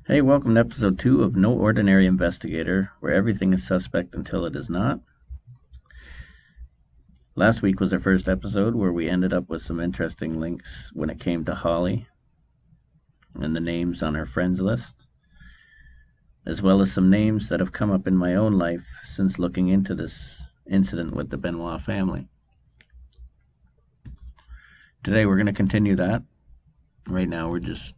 Hey, welcome to episode 2 of No Ordinary Investigator, where everything is suspect until it is not. Last week was our first episode where we ended up with some interesting links when it came to Holly and the names on our friends list, as well as some names that have come up in my own life since looking into this incident with the Benoit family. Today we're going to continue that. Right now we're just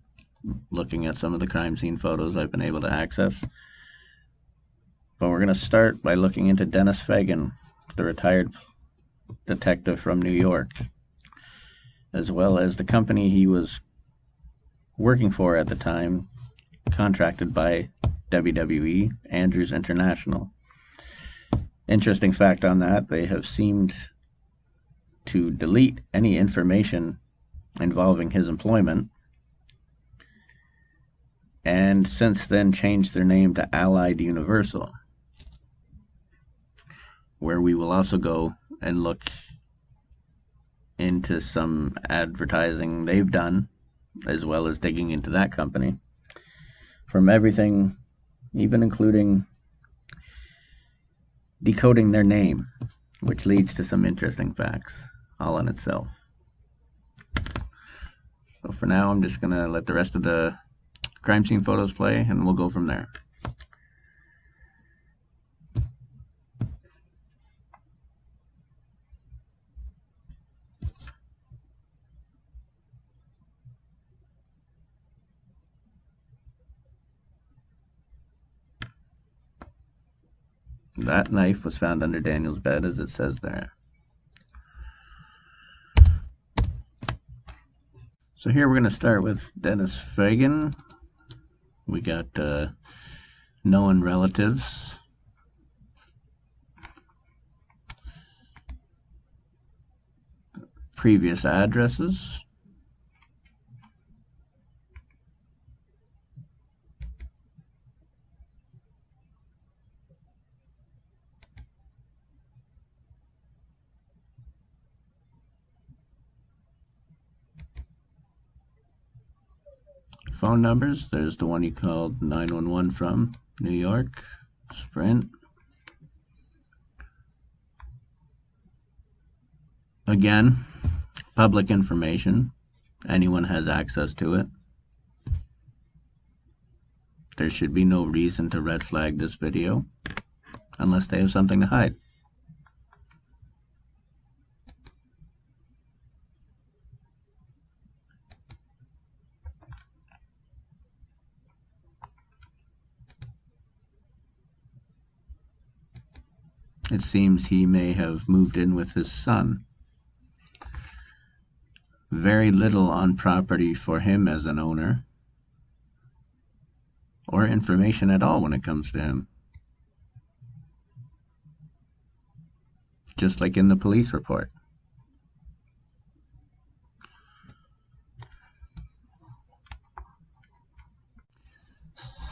looking at some of the crime scene photos I've been able to access. But we're going to start by looking into Dennis Fagan, the retired detective from New York, as well as the company he was working for at the time, contracted by WWE, Andrews International. Interesting fact on that, they have seemed to delete any information involving his employment, and since then changed their name to Allied Universal, where we will also go and look into some advertising they've done, as well as digging into that company. From everything, even including decoding their name, which leads to some interesting facts all in itself. So for now, I'm just going to let the rest of the crime scene photos play, and we'll go from there. That knife was found under Daniel's bed, as it says there. So here we're going to start with Dennis Fagan. We got known relatives. Previous addresses. Phone numbers. There's the one he called 911 from, New York, Sprint. Again, public information. Anyone has access to it. There should be no reason to red flag this video unless they have something to hide. It seems he may have moved in with his son. Very little on property for him as an owner, or information at all when it comes to him. Just like in the police report.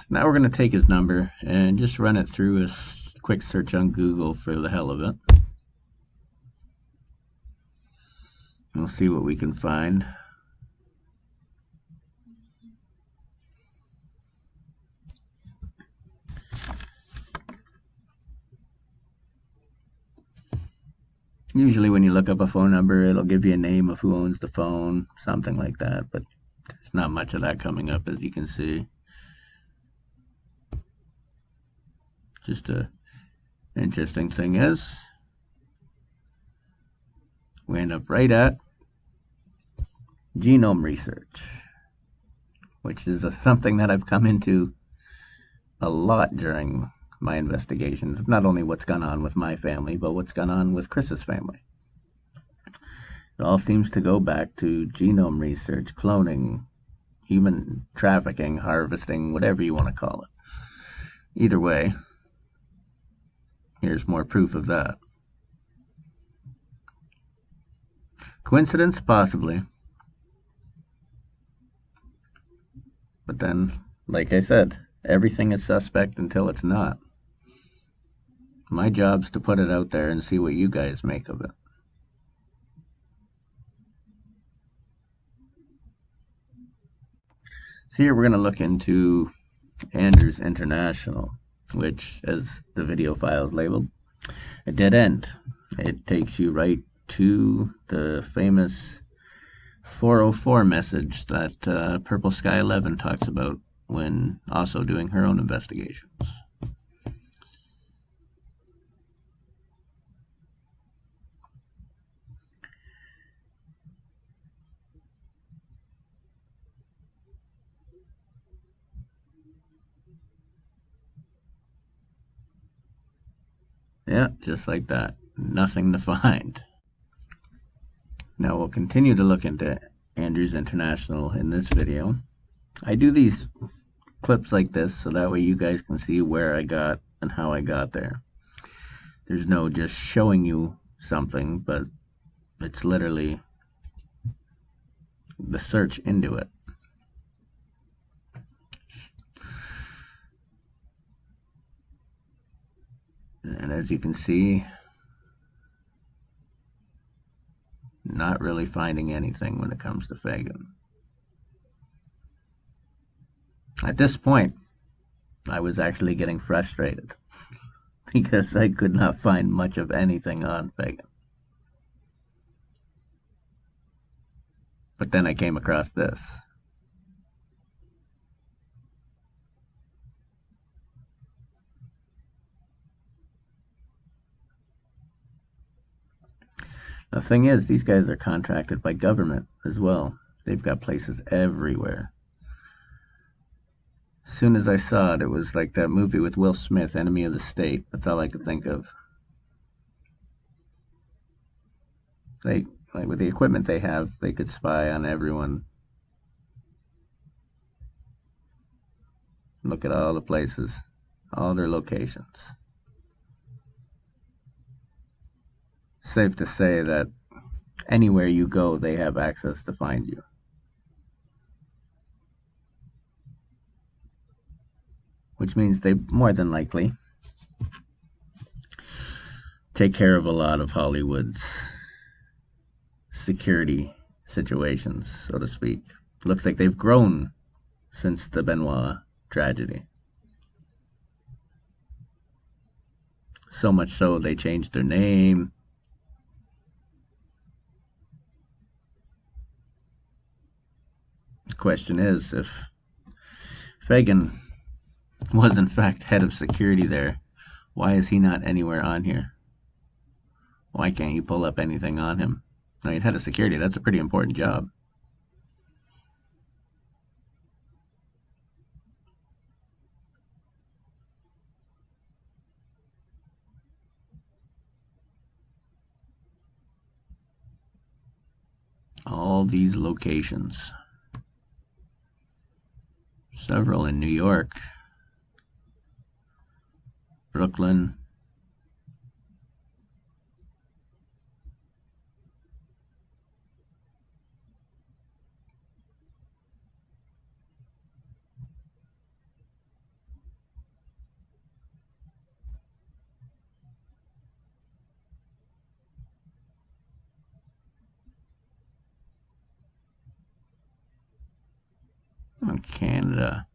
Now we're going to take his number and just run it through a quick search on Google for the hell of it. We'll see what we can find. Usually when you look up a phone number, it'll give you a name of who owns the phone, something like that, but there's not much of that coming up, as you can see. Just a interesting thing is, we end up right at genome research, which is something that I've come into a lot during my investigations, not only what's gone on with my family, but what's gone on with Chris's family. It all seems to go back to genome research, cloning, human trafficking, harvesting, whatever you want to call it. Either way, here's more proof of that. Coincidence? Possibly. But then, like I said, everything is suspect until it's not. My job's to put it out there and see what you guys make of it. So here we're going to look into Andrews International, which, as the video file is labeled, a dead end. It takes you right to the famous 404 message that Purple Sky 11 talks about when also doing her own investigations. Yeah, just like that. Nothing to find. Now we'll continue to look into Andrews International in this video. I do these clips like this so that way you guys can see where I got and how I got there. There's no just showing you something, but it's literally the search into it. And as you can see, not really finding anything when it comes to Fagan. At this point, I was actually getting frustrated because I could not find much of anything on Fagan. But then I came across this. The thing is, these guys are contracted by government as well. They've got places everywhere. As soon as I saw it, it was like that movie with Will Smith, Enemy of the State. That's all I could think of. Like with the equipment they have, they could spy on everyone. Look at all the places, all their locations. Safe to say that anywhere you go, they have access to find you. Which means they more than likely take care of a lot of Hollywood's security situations, so to speak. Looks like they've grown since the Benoit tragedy. So much so they changed their name. The question is, if Fagan was in fact head of security there, why is he not anywhere on here? Why can't you pull up anything on him? I mean, head of security, that's a pretty important job. All these locations. Several in New York, Brooklyn, and Canada.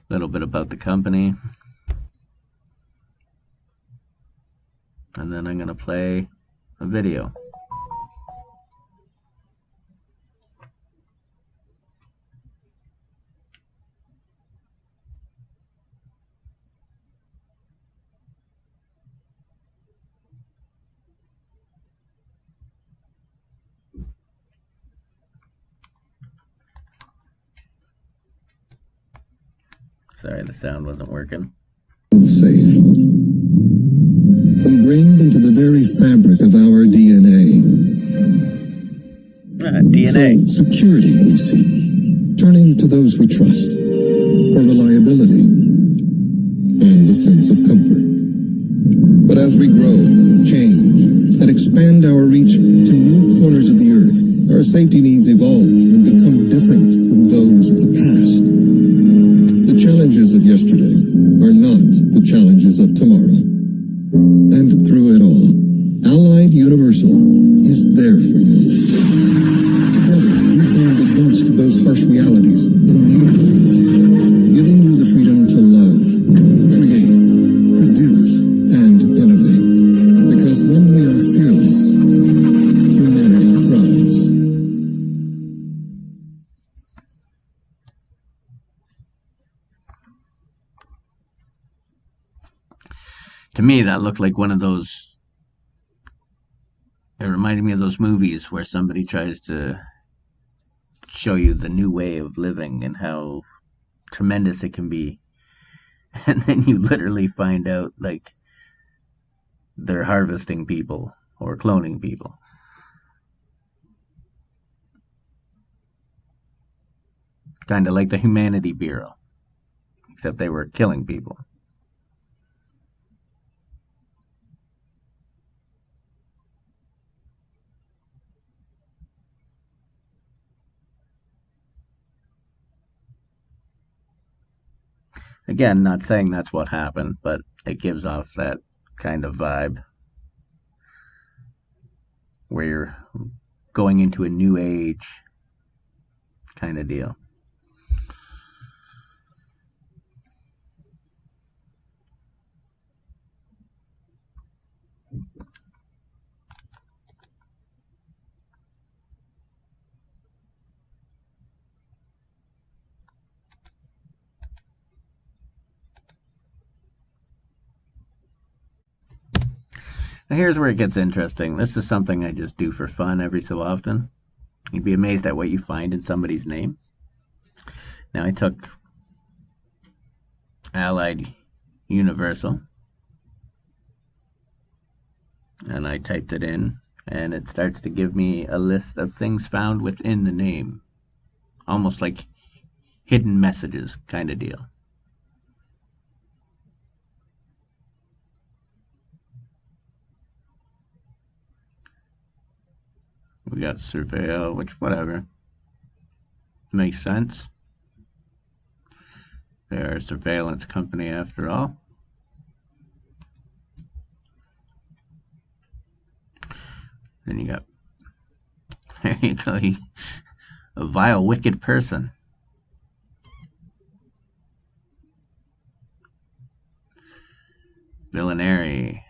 A little bit about the company. And then I'm going to play a video. Sorry, the sound wasn't working. Safe. Ingrained into the very fabric of our DNA. DNA. So, security we seek, turning to those we trust for reliability and a sense of comfort. But as we grow, change, and expand our reach to new corners of the earth, our our safety needs evolve and become different from those of the past. The challenges of yesterday are not the challenges of tomorrow. And through it all, Allied Universal is there for you. Together, we band against those harsh realities in new ways, giving you the freedom to love, create, produce, and innovate. Because when we are fearless, humanity thrives. To me, that looked like one of those. It reminded me of those movies where somebody tries to show you the new way of living and how tremendous it can be. And then you literally find out, like, they're harvesting people or cloning people. Kind of like the Humanity Bureau, except they were killing people. Again, not saying that's what happened, but it gives off that kind of vibe where you're going into a new age kind of deal. Now here's where it gets interesting. This is something I just do for fun every so often. You'd be amazed at what you find in somebody's name. Now I took Allied Universal and I typed it in, and it starts to give me a list of things found within the name. Almost like hidden messages kind of deal. We got Surveil, which whatever. Makes sense. They're a surveillance company after all. Then you got, there you go, a vile, wicked person. Villainary.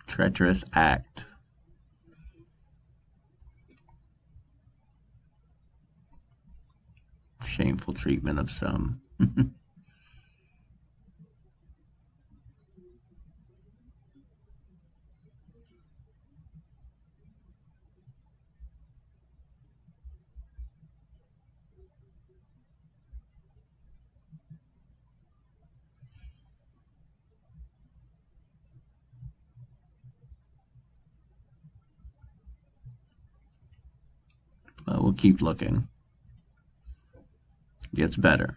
Treacherous act. Shameful treatment of some. We'll keep looking. Gets better.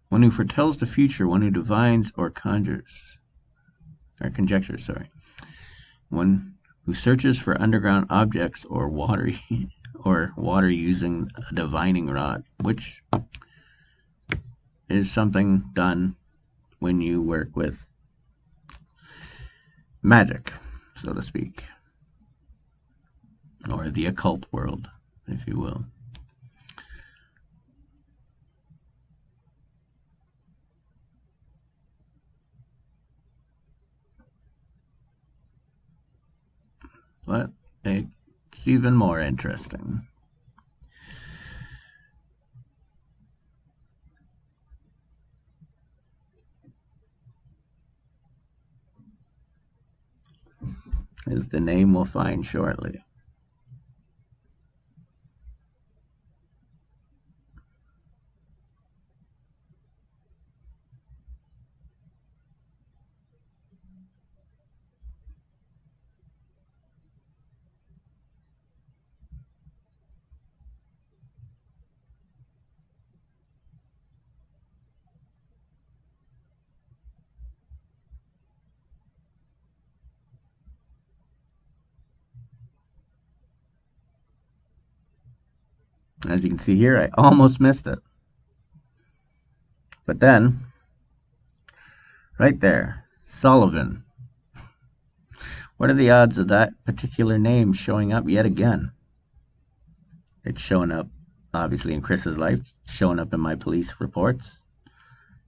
One who foretells the future, one who divines or conjures, or conjectures, sorry. One who searches for underground objects or water using a divining rod, which is something done when you work with magic, so to speak, or the occult world, if you will. But it's even more interesting. Is the name we'll find shortly. As you can see here, I almost missed it. But then, right there, Sullivan. What are the odds of that particular name showing up yet again? It's showing up, obviously, in Chris's life, showing up in my police reports.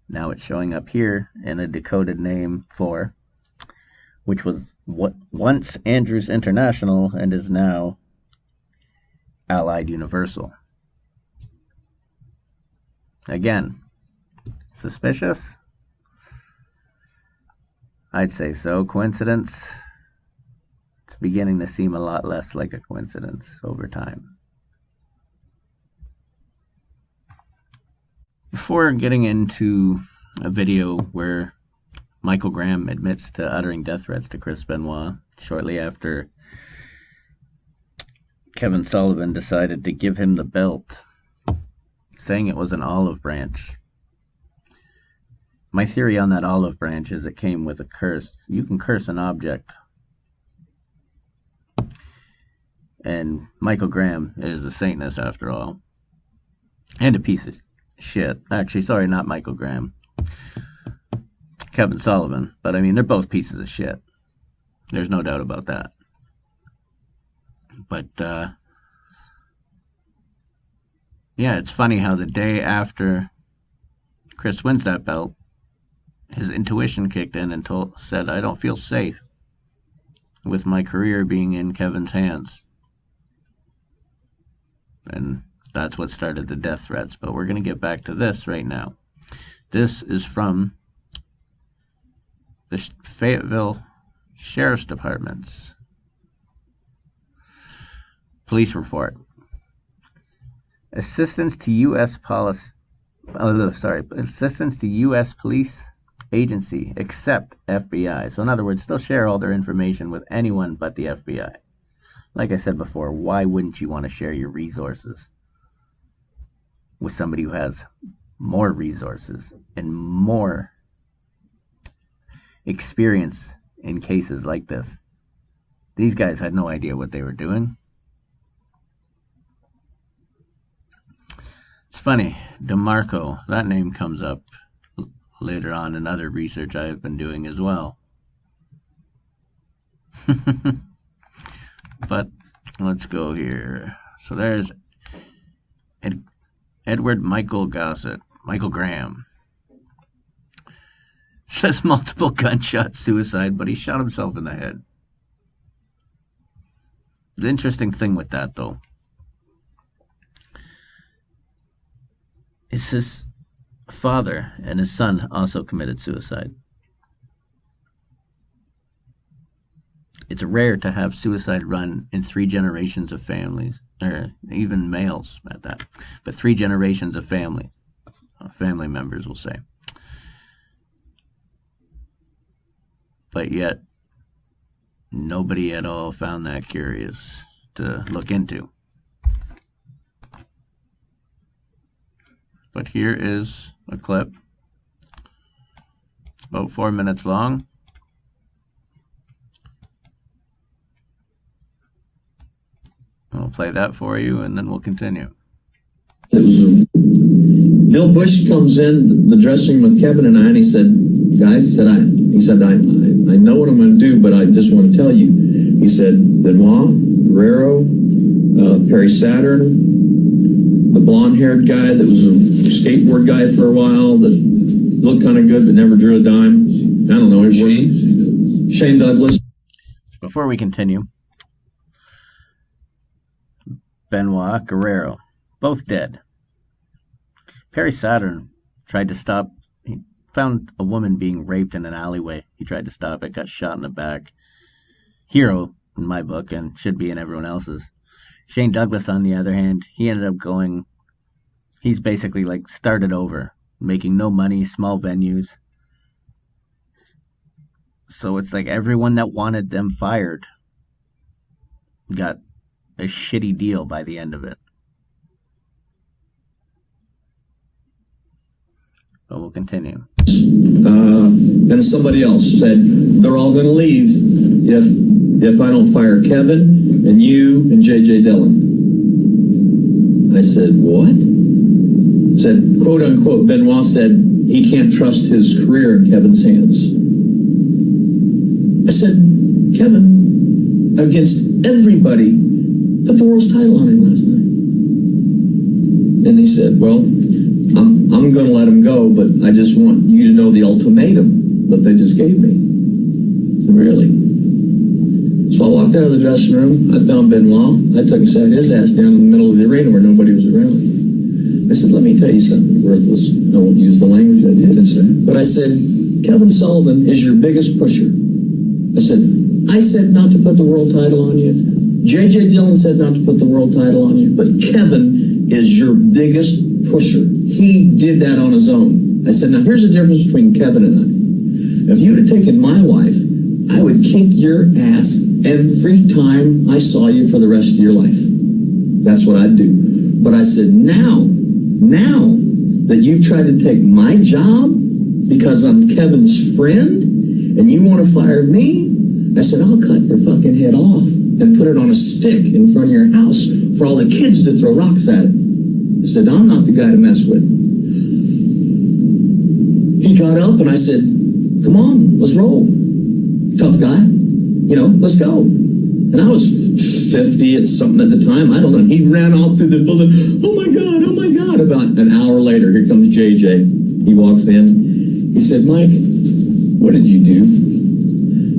Now it's showing up here in a decoded name for, which was what once Andrews International and is now Allied Universal. Again, suspicious? I'd say so. Coincidence? It's beginning to seem a lot less like a coincidence over time. Before getting into a video where Michael Graham admits to uttering death threats to Chris Benoit shortly after Kevin Sullivan decided to give him the belt, saying it was an olive branch. My theory on that olive branch is it came with a curse. You can curse an object. And Michael Graham is a Satanist after all. And a piece of shit. Actually, sorry, not Michael Graham. Kevin Sullivan. But I mean, they're both pieces of shit. There's no doubt about that. But, yeah, it's funny how the day after Chris wins that belt, his intuition kicked in and said, I don't feel safe with my career being in Kevin's hands. And that's what started the death threats. But we're going to get back to this right now. This is from the Fayetteville Sheriff's Department's police report. Assistance to U.S. Police agency except FBI. So in other words, they'll share all their information with anyone but the FBI. Like I said before, why wouldn't you want to share your resources with somebody who has more resources and more experience in cases like this? These guys had no idea what they were doing. It's funny, DeMarco, that name comes up later on in other research I have been doing as well. But let's go here. So there's Edward Michael Gossett, Michael Graham. Says multiple gunshot suicide, but he shot himself in the head. The interesting thing with that, though, is his father and his son also committed suicide. It's rare to have suicide run in 3 generations of families, or even males at that, but 3 generations of family members, we'll say. But yet, nobody at all found that curious to look into. But here is a clip. It's about 4 minutes long. I'll play that for you, and then we'll continue. Bill Bush comes in the dressing room with Kevin and I, and he said, guys, I know what I'm going to do, but I just want to tell you. He said, Benoit, Guerrero, Perry Saturn, the blonde-haired guy that was a skateboard guy for a while that looked kind of good but never drew a dime. I don't know. Shane Douglas. Before we continue, Benoit, Guerrero, both dead. Perry Saturn tried to stop. He found a woman being raped in an alleyway. He tried to stop it, got shot in the back. Hero in my book, and should be in everyone else's. Shane Douglas, on the other hand, he ended up going, he's basically like started over, making no money, small venues. So it's like everyone that wanted them fired got a shitty deal by the end of it. But we'll continue. And somebody else said, they're all going to leave if I don't fire Kevin and you and J.J. Dillon. I said, what? Said, quote unquote, Benoit said he can't trust his career in Kevin's hands. I said, Kevin, against everybody, put the world's title on him last night. And he said, well, I'm going to let him go, but I just want you to know the ultimatum that they just gave me. I said, really? So I walked out of the dressing room. I found Benoit. I took and sat his ass down in the middle of the arena where nobody was around. I said, let me tell you something worthless. I won't use the language I did, but I said, Kevin Sullivan is your biggest pusher. I said not to put the world title on you. J.J. Dillon said not to put the world title on you, but Kevin is your biggest pusher. He did that on his own. I said, now here's the difference between Kevin and I. If you would have taken my wife, I would kick your ass every time I saw you for the rest of your life. That's what I'd do. But I said, now that you've tried to take my job because I'm Kevin's friend and you want to fire me, I said, I'll cut your fucking head off and put it on a stick in front of your house for all the kids to throw rocks at it. I said, I'm not the guy to mess with. He got up and I said, come on, let's roll. Tough guy, let's go. And I was 50 at something at the time. I don't know. He ran off through the building. Oh my God. About an hour later, here comes JJ. He walks in. He said, Mike, what did you do?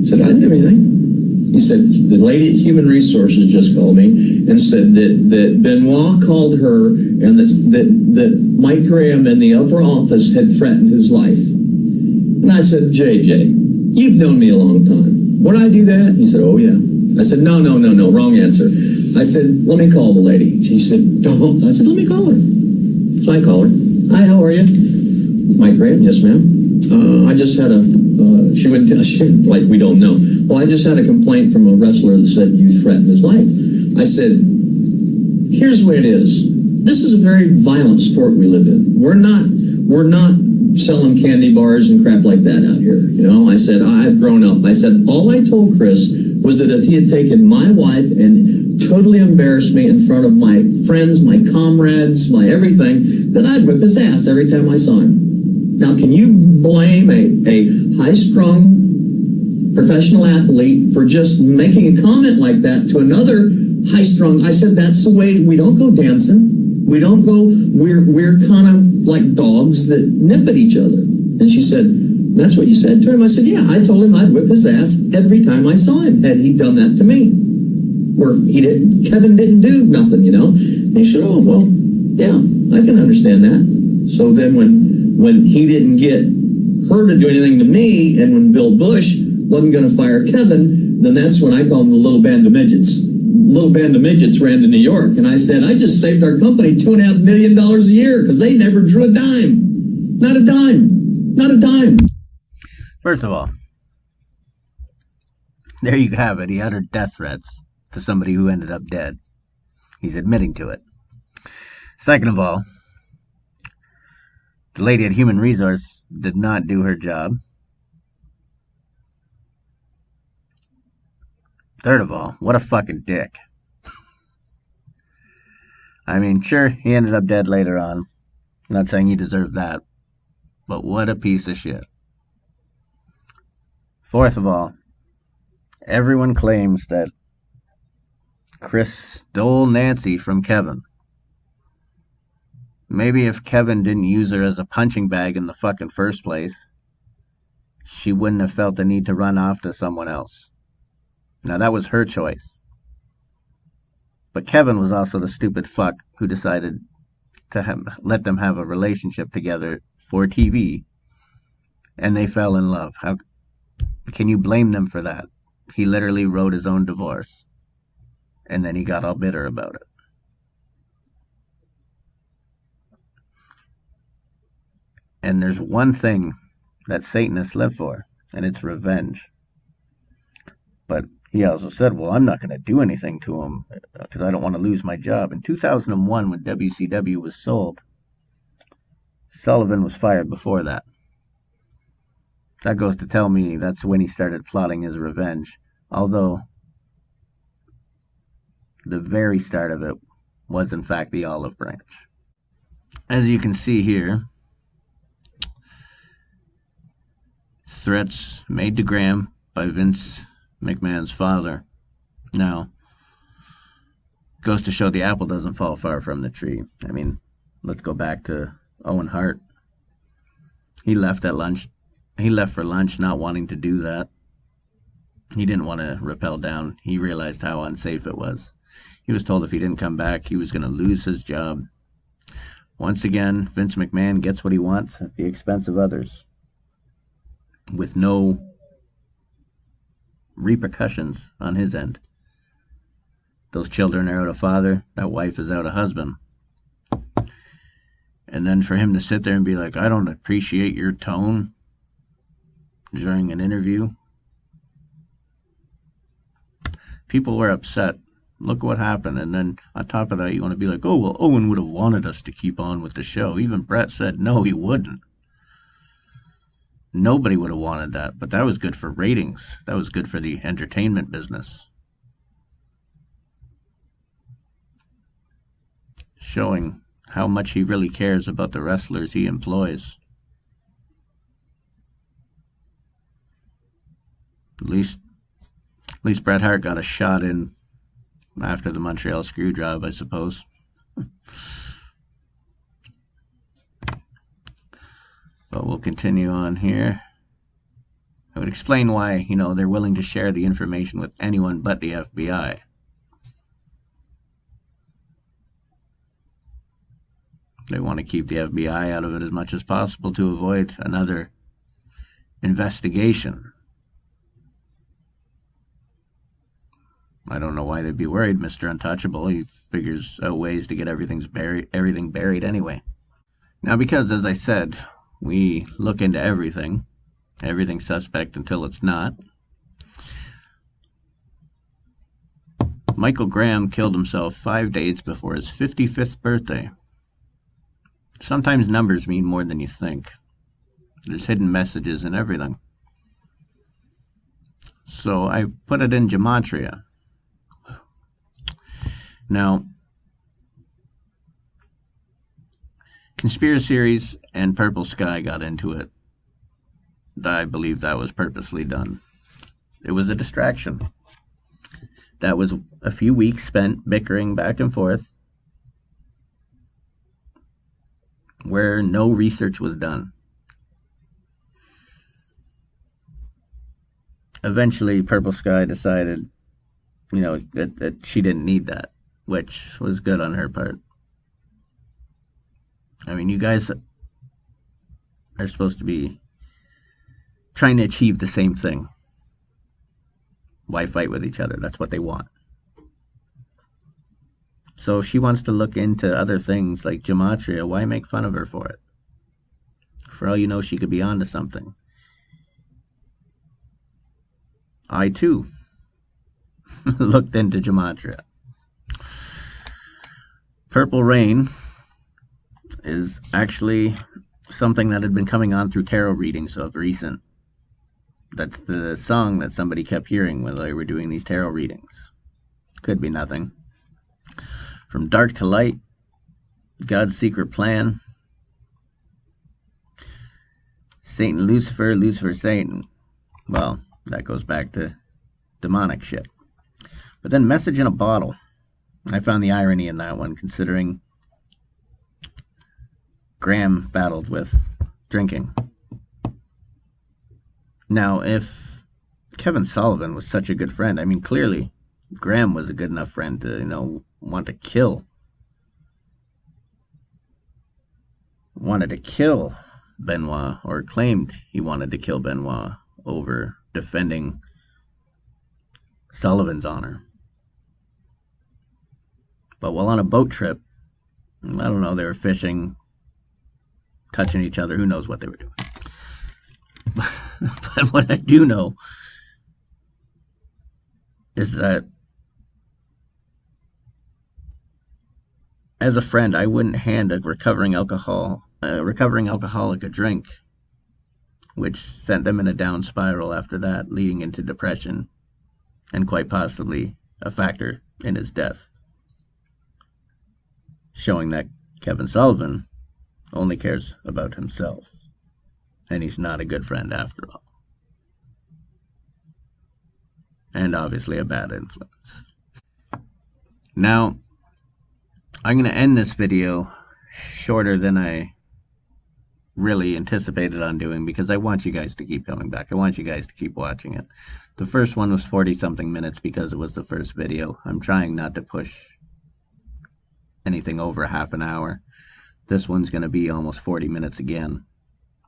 I said, I didn't do anything. He said, the lady at Human Resources just called me and said that Benoit called her and that Mike Graham in the upper office had threatened his life. And I said, JJ, you've known me a long time. Would I do that? He said, oh, yeah. I said, no, wrong answer. I said, let me call the lady. She said, don't. I said, let me call her. So I called her. Hi, how are you? Mike Graham, yes, ma'am. I just had she wouldn't tell, like we don't know. Well, I just had a complaint from a wrestler that said you threatened his life. I said, here's the way it is. This is a very violent sport we live in. We're not selling candy bars and crap like that out here. I said, I've grown up. I said, all I told Chris was that if he had taken my wife and totally embarrassed me in front of my friends, my comrades, my everything, then I'd whip his ass every time I saw him. Now, can you blame a high-strung professional athlete for just making a comment like that to another high-strung? I said, that's the way, we don't go dancing. We don't go, we're kind of like dogs that nip at each other. And she said, that's what you said to him? I said, yeah, I told him I'd whip his ass every time I saw him had he done that to me. Where Kevin didn't do nothing, And he said, oh, well, yeah, I can understand that. So then when he didn't get her to do anything to me, and when Bill Bush wasn't going to fire Kevin, then that's when I called him the little band of midgets. Little band of midgets ran to New York, and I said, I just saved our company $2.5 million a year because they never drew a dime. Not a dime. Not a dime. First of all, there you have it. He uttered death threats to somebody who ended up dead. He's admitting to it. Second of all, the lady at Human Resource did not do her job. Third of all, what a fucking dick. I mean, sure, he ended up dead later on. I'm not saying he deserved that. But what a piece of shit. Fourth of all, everyone claims that Chris stole Nancy from Kevin. Maybe if Kevin didn't use her as a punching bag in the fucking first place, she wouldn't have felt the need to run off to someone else. Now, that was her choice. But Kevin was also the stupid fuck who decided to let them have a relationship together for TV, and they fell in love. How can you blame them for that? He literally wrote his own divorce, and then he got all bitter about it. And there's one thing that Satanists live for, and it's revenge. But he also said, well, I'm not going to do anything to him because I don't want to lose my job. In 2001, when WCW was sold, Sullivan was fired before that. That goes to tell me that's when he started plotting his revenge. Although the very start of it was in fact the olive branch. As you can see here, threats made to Graham by Vince McMahon's father. Now, goes to show the apple doesn't fall far from the tree. I mean, let's go back to Owen Hart. He left at lunch. He left for lunch not wanting to do that. He didn't want to rappel down. He realized how unsafe it was. He was told if he didn't come back, he was going to lose his job. Once again, Vince McMahon gets what he wants at the expense of others, with no repercussions on his end. Those children are out a father, that wife is out a husband. And then for him to sit there and be like, I don't appreciate your tone during an interview. People were upset. Look what happened. And then on top of that, you want to be like, oh, well, Owen would have wanted us to keep on with the show. Even Brett said, no, he wouldn't. Nobody would have wanted that. But that was good for ratings. That was good for the entertainment business. Showing how much he really cares about the wrestlers he employs. At least Bret Hart got a shot in after the Montreal Screwjob, I suppose. But we'll continue on here. I would explain why, they're willing to share the information with anyone but the FBI. They want to keep the FBI out of it as much as possible to avoid another investigation. I don't know why they'd be worried, Mr. Untouchable. He figures out ways to get everything buried anyway. Now, because, as I said, we look into everything suspect until it's not. Michael Graham killed himself 5 days before his 55th birthday. Sometimes numbers mean more than you think. There's hidden messages in everything. So I put it in gematria. Now, Conspiracies and Purple Sky got into it. I believe that was purposely done. It was a distraction. That was a few weeks spent bickering back and forth, where no research was done. Eventually, Purple Sky decided, that she didn't need that, which was good on her part. I mean, you guys are supposed to be trying to achieve the same thing. Why fight with each other? That's what they want. So if she wants to look into other things like gematria, why make fun of her for it? For all you know, she could be onto something. I, too, looked into gematria. Purple Rain is actually something that had been coming on through tarot readings of recent. That's the song that somebody kept hearing when they were doing these tarot readings. Could be nothing. From Dark to Light, God's Secret Plan, Satan Lucifer, Lucifer Satan. Well, that goes back to demonic shit. But then Message in a Bottle. I found the irony in that one, considering Graham battled with drinking. Now, if Kevin Sullivan was such a good friend, I mean, clearly Graham was a good enough friend to, wanted to kill Benoit, or claimed he wanted to kill Benoit over defending Sullivan's honor. But while on a boat trip, I don't know, they were fishing, touching each other, who knows what they were doing. But what I do know is that as a friend, I wouldn't hand a recovering alcoholic a drink, which sent them in a down spiral after that, leading into depression, and quite possibly a factor in his death. showing that Kevin Sullivan only cares about himself, and he's not a good friend after all. And obviously a bad influence. Now, I'm going to end this video shorter than I really anticipated on doing, because I want you guys to keep coming back. I want you guys to keep watching it. The first one was 40-something minutes because it was the first video. I'm trying not to push anything over half an hour. This one's going to be almost 40 minutes again.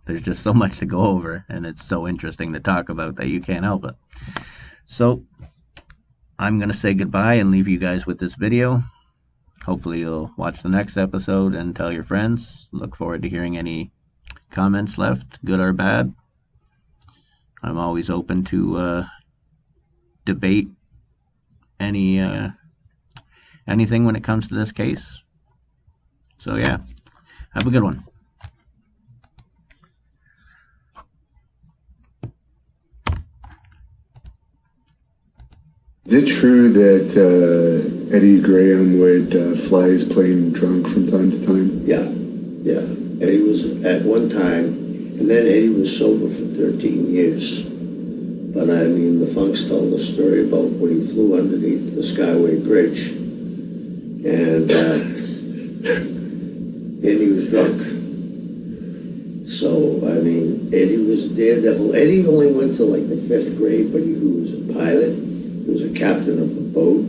There's just so much to go over, and it's so interesting to talk about that you can't help it. So, I'm going to say goodbye and leave you guys with this video. Hopefully you'll watch the next episode and tell your friends. Look forward to hearing any comments left, good or bad. I'm always open to debate anything when it comes to this case. So yeah, have a good one. Is it true that Eddie Graham would fly his plane drunk from time to time? Yeah. Eddie was at one time, and then Eddie was sober for 13 years. But I mean, the Funks told the story about when he flew underneath the Skyway Bridge, and Eddie was drunk. So, I mean, Eddie was daredevil. Eddie only went to like the 5th grade, but he was a pilot. He was a captain of a boat,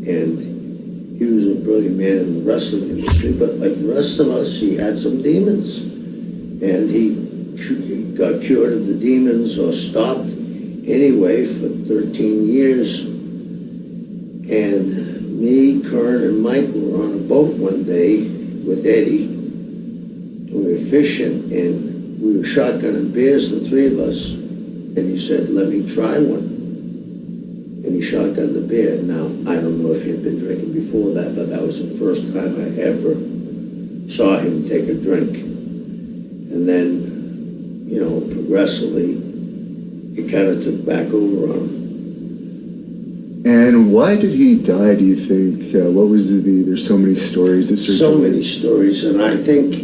and he was a brilliant man in the wrestling industry. But like the rest of us, he had some demons, and he got cured of the demons or stopped anyway for 13 years. And me, Kern, and Mike were on a boat one day with Eddie. And we were fishing, and we were shotgunning beers, the three of us. And he said, "Let me try one." And he shotgunned the beer. Now, I don't know if he had been drinking before that, but that was the first time I ever saw him take a drink. And then, you know, progressively, it kind of took back over on him. And why did he die, do you think? What was there's so many stories that So many stories, and I think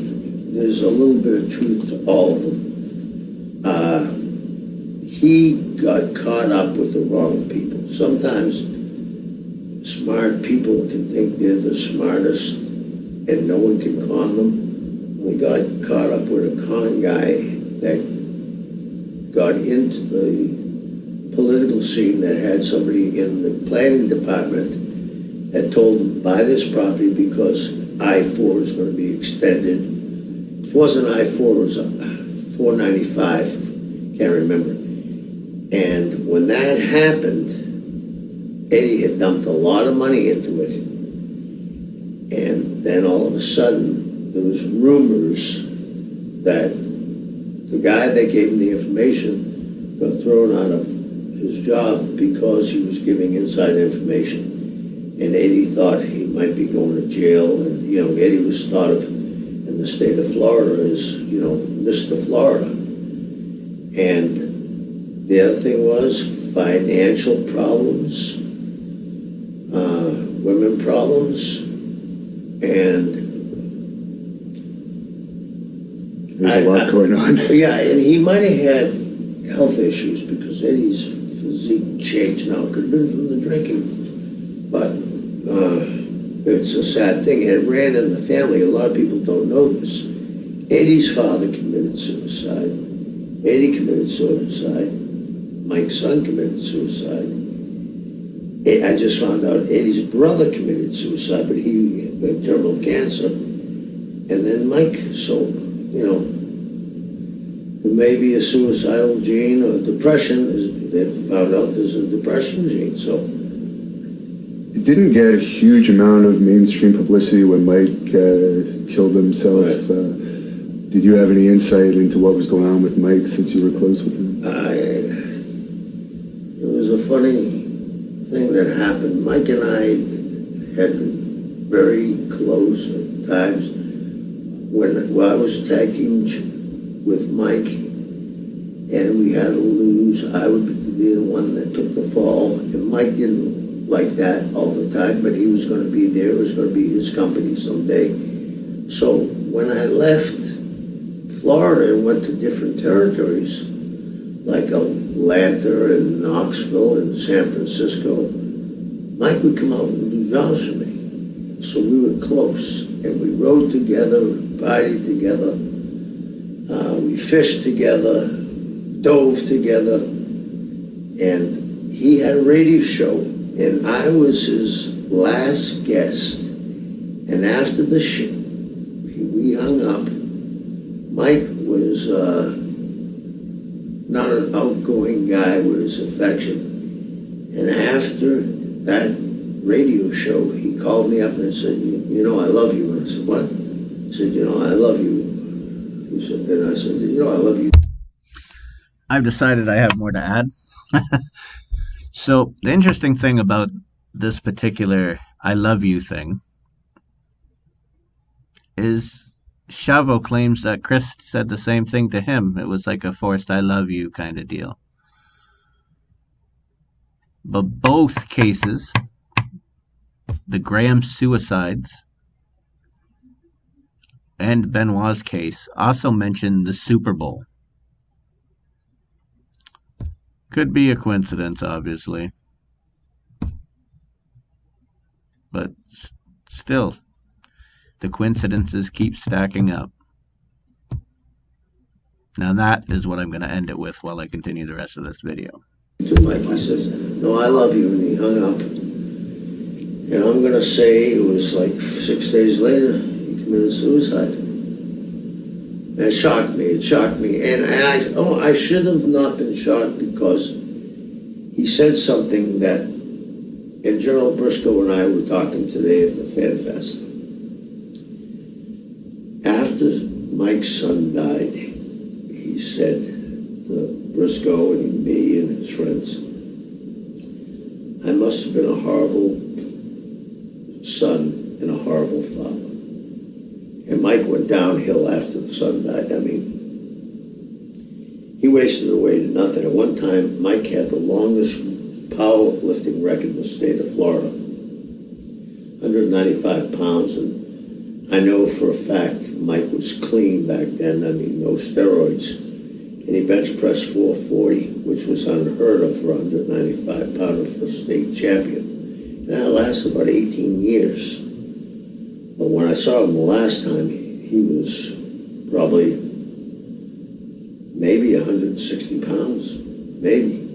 there's a little bit of truth to all of them. He got caught up with the wrong people. Sometimes smart people can think they're the smartest and no one can con them. We got caught up with a con guy that got into the political scene that had somebody in the planning department that told him, buy this property because I-4 is going to be extended. If it wasn't I-4, it was 495, can't remember. And when that happened, Eddie had dumped a lot of money into it. And then all of a sudden, there was rumors that the guy that gave him the information got thrown out of his job because he was giving inside information. And Eddie thought he might be going to jail. And, you know, Eddie was thought of in the state of Florida as, you know, Mr. Florida. And the other thing was financial problems, women problems, and there's a lot going on. Yeah, and he might have had health issues because Eddie's physique changed now. It could have been from the drinking, but it's a sad thing. It ran in the family. A lot of people don't know this. Eddie's father committed suicide. Eddie committed suicide. Mike's son committed suicide. I just found out Eddie's brother committed suicide, but he had terminal cancer. And then Mike, so, you know, it may be a suicidal gene or depression. They found out there's a depression gene, so. It didn't get a huge amount of mainstream publicity when Mike killed himself. Right. Did you have any insight into what was going on with Mike since you were close with him? It was a funny thing that happened. Mike and I had been very close at times. When I was tag team with Mike and we had to lose, I would be the one that took the fall, and Mike didn't like that all the time, but he was going to be there. It was going to be his company someday. So when I left Florida and went to different territories, like Atlanta and Knoxville and San Francisco, Mike would come out and do jobs for me. So we were close, and we rode together, partied together, we fished together, dove together, and he had a radio show, and I was his last guest. And after the show, we hung up. Mike was not an outgoing guy with his affection. And after that radio show, he called me up and said, you know, I love you. And I said, what? He said, you know, I love you. He said, and I said, you know, I love you. I've decided I have more to add. So the interesting thing about this particular I love you thing is Chavo claims that Chris said the same thing to him. It was like a forced I love you kind of deal. But both cases, the Graham suicides and Benoit's case, also mention the Super Bowl. Could be a coincidence, obviously. But still, the coincidences keep stacking up. Now that is what I'm going to end it with while I continue the rest of this video. To Mike, he said, no, I love you, and he hung up. And I'm going to say it was like 6 days later, he committed suicide. And it shocked me, and I should have not been shocked, because he said something that, and General Briscoe and I were talking today at the Fan Fest. After Mike's son died, he said to Briscoe and me and his friends, I must have been a horrible son and a horrible father. And Mike went downhill after the son died. I mean, he wasted away to nothing. At one time, Mike had the longest powerlifting record in the state of Florida, 195 pounds. And I know for a fact Mike was clean back then. I mean, no steroids. And he bench pressed 440, which was unheard of for a 195 pounder for a state champion. And that lasted about 18 years. But when I saw him the last time, he was probably maybe 160 pounds, maybe.